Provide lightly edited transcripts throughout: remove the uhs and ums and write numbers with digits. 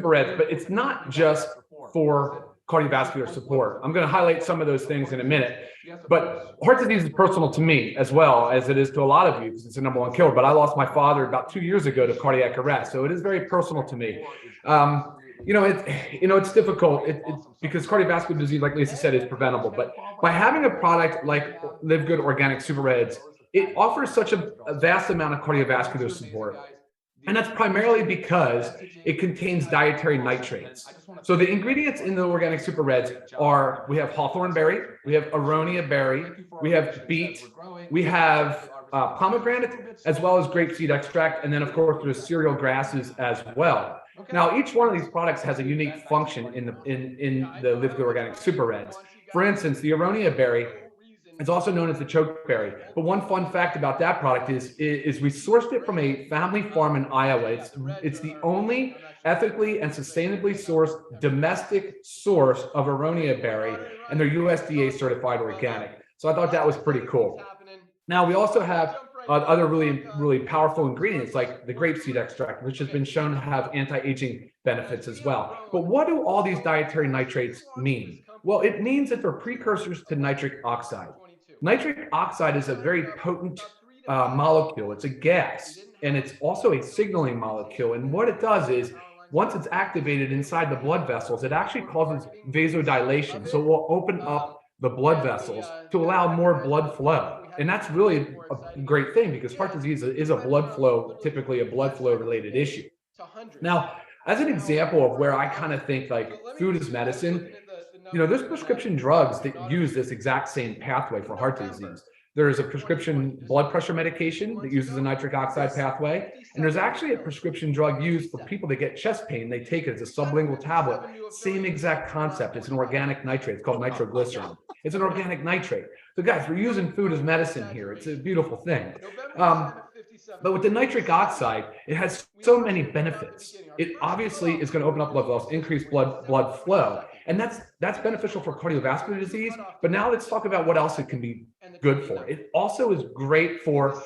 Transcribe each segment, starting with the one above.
Reds, but it's not just for cardiovascular support. I'm going to highlight some of those things in a minute. But heart disease is personal to me as well as it is to a lot of you because it's the #1 killer. But I lost my father about 2 years ago to cardiac arrest, so it is very personal to me. It's difficult because cardiovascular disease, like Lisa said, is preventable. But by having a product like LiveGood Organic Super Reds, it offers such a vast amount of cardiovascular support. And that's primarily because it contains dietary nitrates. So the ingredients in the Organic Super Reds are, we have hawthorn berry, we have aronia berry, we have beet, we have pomegranate, as well as grapeseed extract. And then of course there's cereal grasses as well. Now, each one of these products has a unique function in the LiveGood Organic Super Reds. For instance, the aronia berry, it's also known as the chokeberry. But one fun fact about that product is we sourced it from a family farm in Iowa. It's the only ethically and sustainably sourced domestic source of aronia berry, and they're USDA certified organic. So I thought that was pretty cool. Now, we also have other really powerful ingredients like the grapeseed extract, which has been shown to have anti-aging benefits as well. But what do all these dietary nitrates mean? Well, it means that they're precursors to nitric oxide. Nitric oxide is a very potent molecule. It's a gas, and it's also a signaling molecule. And what it does is, once it's activated inside the blood vessels, it actually causes vasodilation. So it will open up the blood vessels to allow more blood flow. And that's really a great thing because heart disease is typically a blood flow related issue. Now, as an example of where I kind of think like food is medicine, there's prescription drugs that use this exact same pathway for heart disease. There's a prescription blood pressure medication that uses a nitric oxide pathway. And there's actually a prescription drug used for people that get chest pain. They take it as a sublingual tablet. Same exact concept. It's an organic nitrate. It's called nitroglycerin. It's an organic nitrate. So guys, we're using food as medicine here. It's a beautiful thing. But with the nitric oxide, it has so many benefits. It obviously is going to open up blood vessels, increase blood flow. And that's beneficial for cardiovascular disease. But now let's talk about what else it can be good for. It also is great for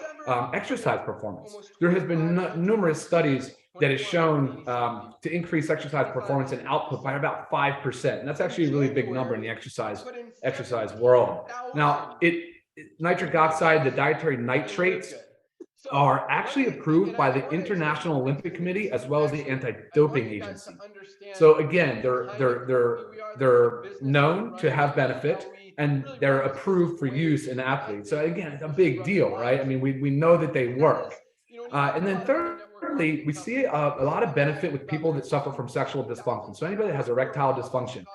exercise performance. There has been numerous studies that has shown to increase exercise performance and output by about 5%. And that's actually a really big number in the exercise world. Now, nitric oxide, the dietary nitrates, are actually approved by the International Olympic Committee as well as the Anti-Doping Agency. So again, they're known to have benefit and they're approved for use in athletes. So again, it's a big deal, right? I mean, we know that they work. And then thirdly, we see a lot of benefit with people that suffer from sexual dysfunction. So anybody that has erectile dysfunction,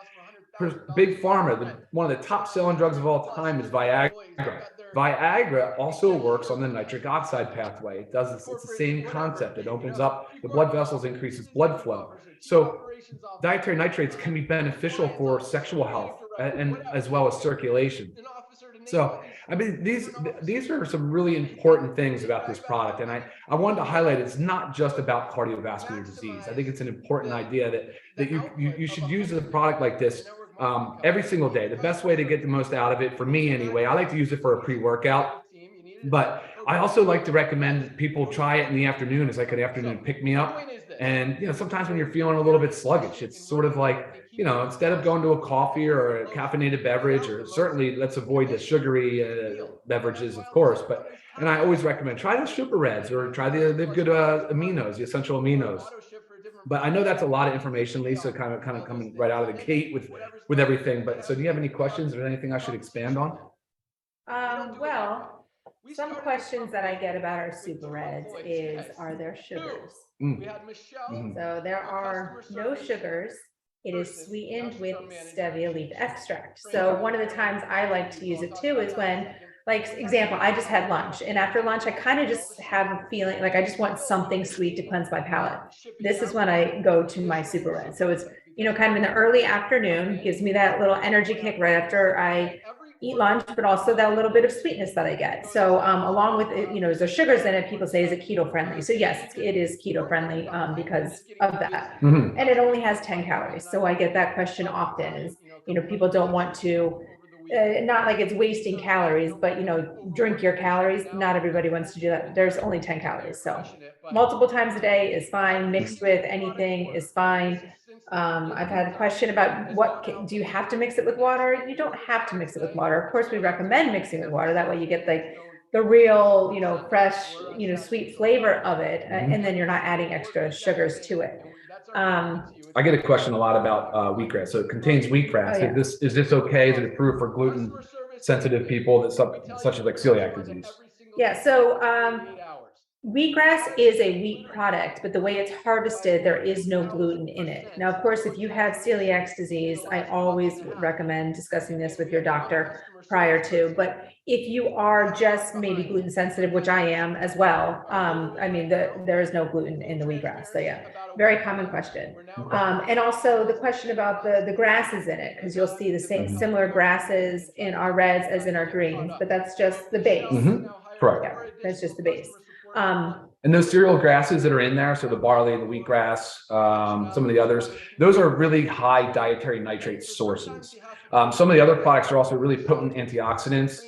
Big Pharma, one of the top selling drugs of all time is Viagra. Viagra also works on the nitric oxide pathway. It's the same concept. It opens up the blood vessels, increases blood flow. So dietary nitrates can be beneficial for sexual health and as well as circulation. So, I mean, these are some really important things about this product. And I wanted to highlight it's not just about cardiovascular disease. I think it's an important idea that you should use a product like this every single day. The best way to get the most out of it, for me anyway, I like to use it for a pre-workout, but I also like to recommend people try it in the afternoon as like an afternoon pick-me-up. And, sometimes when you're feeling a little bit sluggish, it's sort of like, instead of going to a coffee or a caffeinated beverage, or certainly let's avoid the sugary beverages, of course, and I always recommend try the Super Reds or try the LiveGood aminos, the essential aminos. But I know that's a lot of information, Lisa, kind of coming right out of the gate with everything. But so do you have any questions or anything I should expand on? Well, some questions that I get about our Super Reds is, are there sugars? So there are no sugars. It is sweetened with stevia leaf extract. So one of the times I like to use it too is when, like, example, I just had lunch, and after lunch, I kind of just have a feeling like I just want something sweet to cleanse my palate. This is when I go to my Super Red. So it's, kind of in the early afternoon, gives me that little energy kick right after I eat lunch, but also that little bit of sweetness that I get. So along with it, is there sugars in it? People say, is it keto friendly? So yes, it is keto friendly because of that. And it only has 10 calories. So I get that question often is, people don't want to not like it's wasting calories, but drink your calories. Not everybody wants to do that. There's only 10 calories. So multiple times a day is fine. Mixed with anything is fine. I've had a question about do you have to mix it with water? You don't have to mix it with water. Of course, we recommend mixing with water. That way you get the real, fresh, sweet flavor of it. And then you're not adding extra sugars to it. I get a question a lot about wheatgrass. So it contains wheatgrass. Oh, yeah. Is this okay? Is it approved for gluten sensitive people such as like celiac disease? Yeah. So wheatgrass is a wheat product, but the way it's harvested, there is no gluten in it. Now, of course, if you have celiac disease, I always recommend discussing this with your doctor prior to. But if you are just maybe gluten sensitive, which I am as well, I mean, there is no gluten in the wheatgrass. So yeah, very common question. And also the question about the grasses in it, because you'll see the same similar grasses in our reds as in our greens, but that's just the base. Correct. Yeah, that's just the base. And those cereal grasses that are in there, so the barley, the wheatgrass, some of the others, those are really high dietary nitrate sources. Some of the other products are also really potent antioxidants.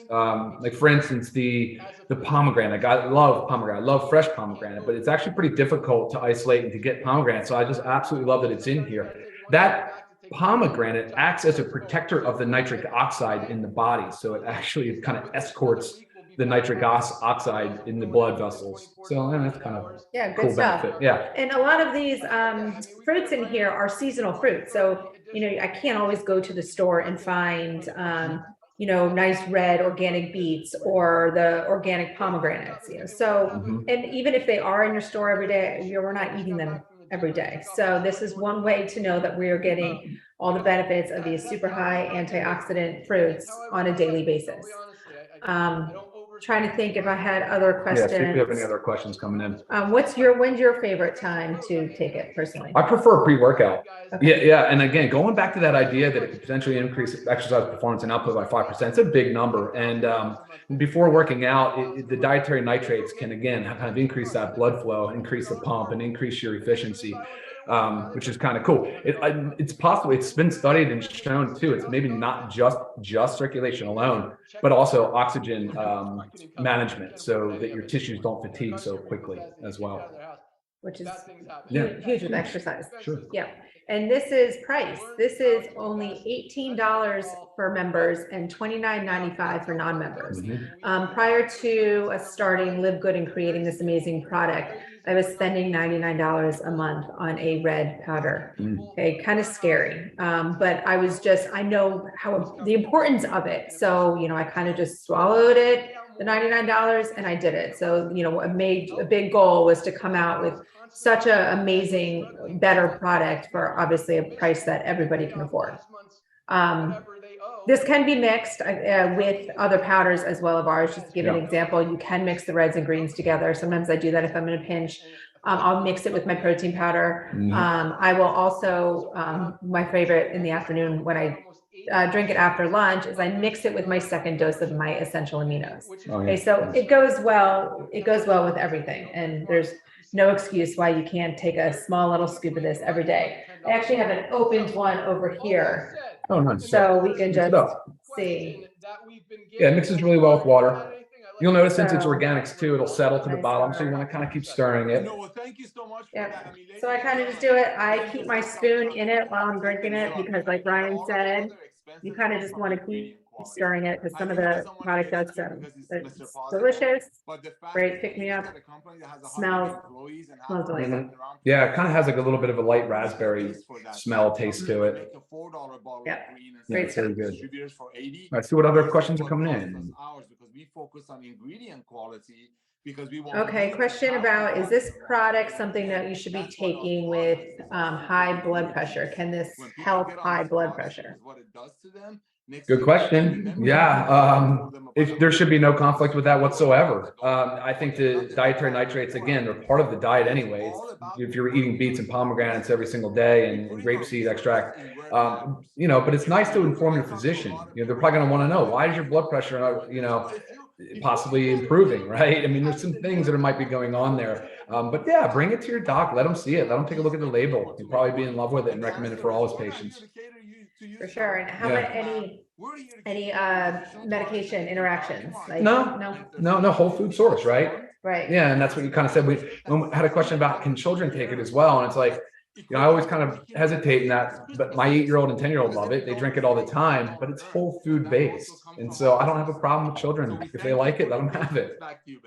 Like for instance, the pomegranate. I love pomegranate. I love fresh pomegranate, but it's actually pretty difficult to isolate and to get pomegranate. So I just absolutely love that it's in here. That pomegranate acts as a protector of the nitric oxide in the body. So it actually kind of escorts the nitric oxide in the blood vessels. So that's kind of good cool stuff. benefit. Yeah. And a lot of these fruits in here are seasonal fruits. So, I can't always go to the store and find, nice red organic beets or the organic pomegranates, So, and even if they are in your store every day, we're not eating them every day. So this is one way to know that we are getting all the benefits of these super high antioxidant fruits on a daily basis. Trying to think if I had other questions. Yeah, see if we have any other questions coming in. When's your favorite time to take it personally? I prefer pre-workout. Okay. Yeah. And again, going back to that idea that it could potentially increase exercise performance and output by 5%, it's a big number. And before working out, the dietary nitrates can, again, kind of increase that blood flow, increase the pump, and increase your efficiency, which is kind of cool. It's possible. It's been studied and shown too. It's maybe not just circulation alone, but also oxygen management, so that your tissues don't fatigue so quickly as well. Which is huge with exercise. Sure. Yeah. And this is price. This is only $18 for members and $29.95 for non-members. Prior to us starting LiveGood and creating this amazing product, I was spending $99 a month on a red powder. Okay, kind of scary. But I know the importance of it. So, I kind of just swallowed it, the $99, and I did it. So, a big goal was to come out with such an amazing, better product for obviously a price that everybody can afford. This can be mixed with other powders as well of ours. Just to give an example, you can mix the reds and greens together. Sometimes I do that if I'm in a pinch. I'll mix it with my protein powder. I will also, my favorite in the afternoon when I drink it after lunch is I mix it with my second dose of my essential aminos. Okay, so it goes well with everything. And there's no excuse why you can't take a small little scoop of this every day. I actually have an opened one over here. Oh, nice. So we can just see. Yeah, it mixes really well with water. You'll notice since it's organics too, it'll settle to the bottom. So you want to kind of keep stirring it. Thank you so much. Yeah. So I kind of just do it. I keep my spoon in it while I'm drinking it because, like Ryan said, you kind of just want to keep stirring it because some of the product does it's delicious. Great pick me up. Smells delicious. Yeah, it kind of has like a little bit of a light raspberry smell taste to it. Yeah, it's very good. Let's see what other questions are coming in. Okay, question about, is this product something that you should be taking with high blood pressure? Can this help high blood pressure? Good question. Yeah, there should be no conflict with that whatsoever. I think the dietary nitrates, again, they're part of the diet anyways. If you're eating beets and pomegranates every single day and grapeseed extract, but it's nice to inform your physician. They're probably going to want to know, why is your blood pressure, possibly improving, right? I mean, there's some things that might be going on there. But yeah, bring it to your doc. Let them see it. Let them take a look at the label. He'll probably be in love with it and recommend it for all his patients. For sure. And how about any medication interactions? Like, No whole food source, right? Right. Yeah, and that's what you kind of said. We had a question about, can children take it as well? And it's like, I always kind of hesitate in that, but my 8-year-old and 10-year-old love it. They drink it all the time, but it's whole food based. And so I don't have a problem with children. If they like it, let them have it.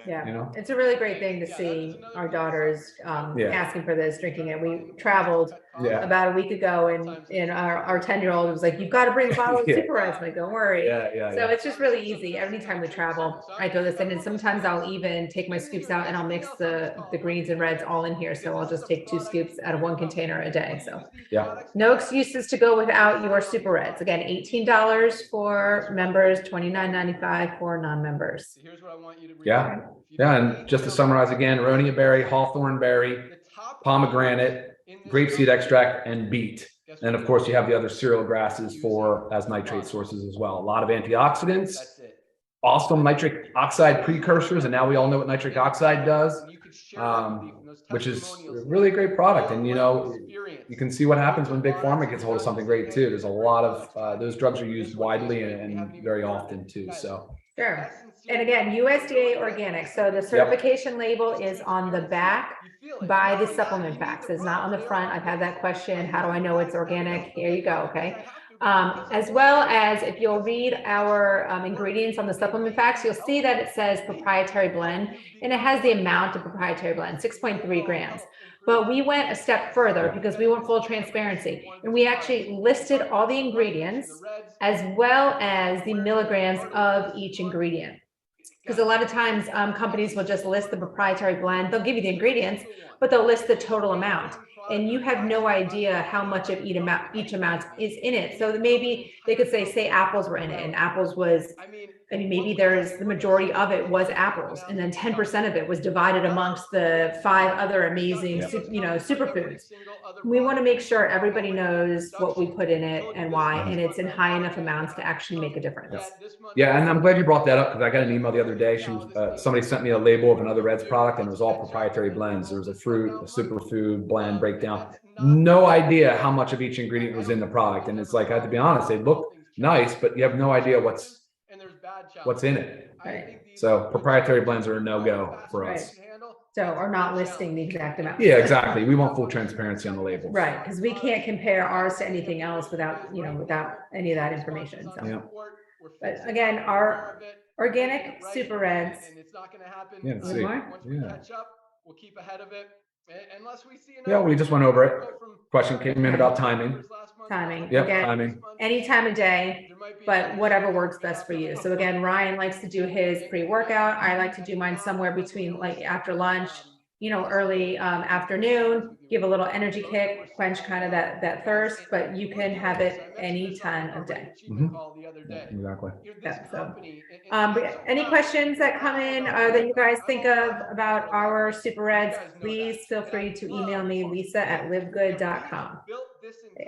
Yeah, it's a really great thing to see our daughters asking for this, drinking it. We traveled about a week ago, and our 10-year-old was like, "You've got to bring a bottle of Super Reds." I'm like, "Don't worry." So it's just really easy. Every time we travel, I throw this in, and sometimes I'll even take my scoops out and I'll mix the greens and reds all in here. So I'll just take 2 scoops out of 1 container a day. So no excuses to go without your Super Reds. Again, $18 for members, $29.95 for non-members. And just to summarize again, Ronia berry, hawthorn berry, pomegranate, grapeseed extract, and beet. And of course, you have the other cereal grasses as nitrate sources as well. A lot of antioxidants, awesome nitric oxide precursors, and now we all know what nitric oxide does, which is really a great product. And you can see what happens when big pharma gets a hold of something great too. There's a lot of those drugs are used widely and very often too. So sure. And again, USDA organic. So the certification label is on the back by the supplement facts. It's not on the front. I've had that question. How do I know it's organic? Here you go. Okay. As well as if you'll read our ingredients on the supplement facts, you'll see that it says proprietary blend, and it has the amount of proprietary blend, 6.3 grams. But we went a step further because we want full transparency, and we actually listed all the ingredients as well as the milligrams of each ingredient. Because a lot of times companies will just list the proprietary blend. They'll give you the ingredients, but they'll list the total amount. And you have no idea how much of each amount is in it. So maybe they could say apples were in it, and apples was, maybe the majority of it was apples, and then 10% of it was divided amongst the 5 other amazing, superfoods. We want to make sure everybody knows what we put in it and why, and it's in high enough amounts to actually make a difference. Yeah, and I'm glad you brought that up, because I got an email the other day. Somebody sent me a label of another Reds product, and it was all proprietary blends. There was a fruit, a superfood blend breakdown. No idea how much of each ingredient was in the product, and it's like, I have to be honest, they look nice, but you have no idea what's in it. Right. So proprietary blends are a no-go for us. So, or not listing the exact amount. Yeah, exactly. We want full transparency on the labels. Right, because we can't compare ours to anything else without any of that information. So. But again, our organic Super Reds. We'll keep ahead of it. Unless we see we just went over it. Question came in about timing. Timing. Any time of day, but whatever works best for you. So again, Ryan likes to do his pre-workout. I like to do mine somewhere between after lunch, early afternoon, give a little energy kick, quench kind of that thirst, but you can have it any time of day. Exactly. So, any questions that come in that you guys think of about our Super Reds, please feel free to email me, lisa@livegood.com.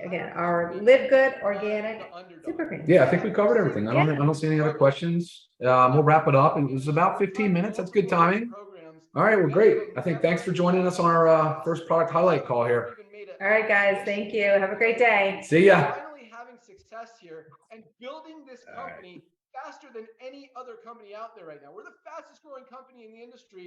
Again, our LiveGood organic super cream. Yeah, I think we covered everything. I don't see any other questions. We'll wrap it up. It was about 15 minutes. That's good timing. All right, well, great. I think thanks for joining us on our first product highlight call here. All right, guys. Thank you. Have a great day. See ya. Finally having success here and building this company faster than any other company out there right now. We're the fastest growing company in the industry